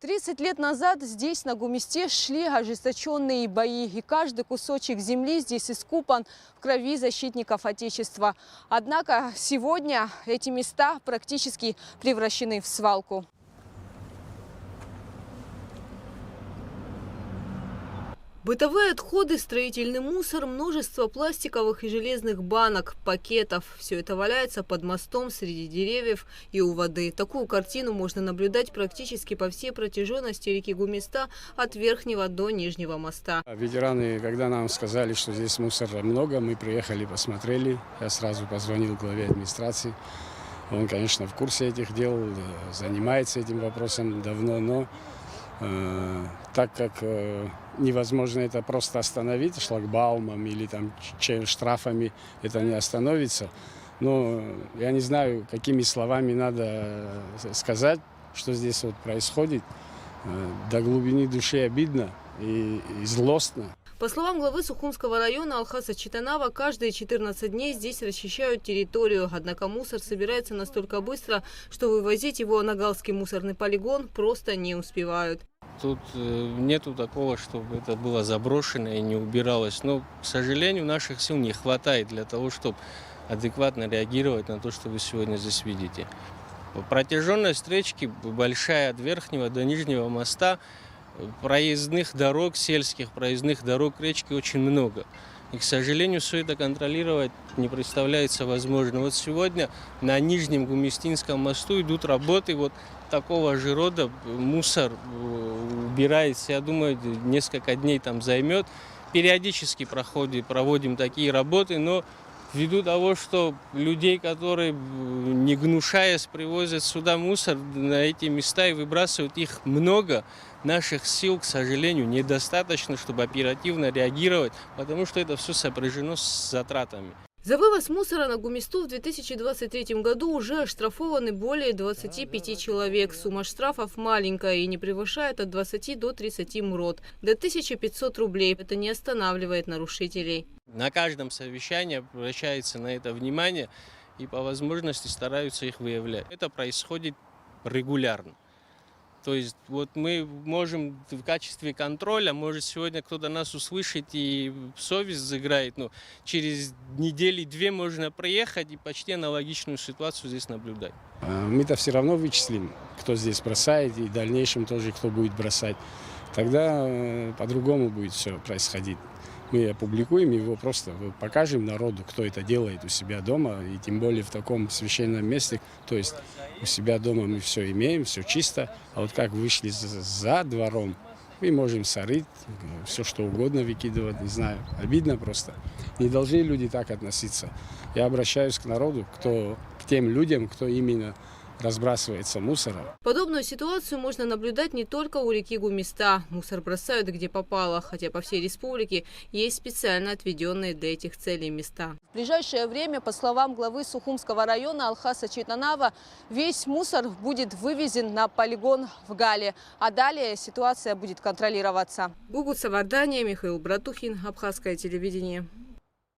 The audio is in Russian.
30 лет назад здесь, на Гумисте, шли ожесточенные бои. И каждый кусочек земли здесь искупан в крови защитников Отечества. Однако сегодня эти места практически превращены в свалку. Бытовые отходы, строительный мусор, множество пластиковых и железных банок, пакетов. Все это валяется под мостом среди деревьев и у воды. Такую картину можно наблюдать практически по всей протяженности реки Гумиста от верхнего до нижнего моста. Ветераны, когда нам сказали, что здесь мусора много, мы приехали, посмотрели. Я сразу позвонил главе администрации. Он, конечно, в курсе этих дел, занимается этим вопросом давно, но так как невозможно это просто остановить шлагбаумом или там штрафами, это не остановится. Но я не знаю, какими словами надо сказать, что здесь вот происходит. До глубины души обидно и злостно. По словам главы Сухумского района Алхаса Читанава, каждые 14 дней здесь расчищают территорию. Однако мусор собирается настолько быстро, что вывозить его на Галский мусорный полигон просто не успевают. Тут нету такого, чтобы это было заброшено и не убиралось. Но, к сожалению, наших сил не хватает для того, чтобы адекватно реагировать на то, что вы сегодня здесь видите. Протяженность речки большая, от верхнего до нижнего моста. Проездных дорог, сельских проездных дорог речки очень много. И, к сожалению, все это контролировать не представляется возможным. Вот сегодня на Нижнем Гумистинском мосту идут работы вот такого же рода. Мусор убирается, я думаю, несколько дней там займет. Периодически проводим такие работы, но ввиду того, что людей, которые, не гнушаясь, привозят сюда мусор на эти места и выбрасывают их много, наших сил, к сожалению, недостаточно, чтобы оперативно реагировать, потому что это все сопряжено с затратами. За вывоз мусора на Гумисту в 2023 году уже оштрафованы более 25 человек. Сумма штрафов маленькая и не превышает от 20 до 30 МРОТ. До 1500 рублей. Это не останавливает нарушителей. На каждом совещании обращается на это внимание и по возможности стараются их выявлять. Это происходит регулярно. То есть вот мы можем в качестве контроля, может сегодня кто-то нас услышит и совесть заиграет, но через недели-две можно приехать и почти аналогичную ситуацию здесь наблюдать. Мы-то все равно вычислим, кто здесь бросает, и в дальнейшем тоже кто будет бросать. Тогда по-другому будет все происходить. Мы опубликуем его, просто покажем народу, кто это делает у себя дома, и тем более в таком священном месте. То есть у себя дома мы все имеем, все чисто, а вот как вышли за двором, мы можем сорить, все что угодно выкидывать, не знаю. Обидно просто. Не должны люди так относиться. Я обращаюсь к народу, к тем людям, кто именно разбрасывается мусором. Подобную ситуацию можно наблюдать не только у реки Гумиста. Мусор бросают где попало, хотя по всей республике есть специально отведенные для этих целей места. В ближайшее время, по словам главы Сухумского района Алхаса Читанава, весь мусор будет вывезен на полигон в Гале, а далее ситуация будет контролироваться. Гугут Савардания, Михаил Братухин, Абхазское телевидение.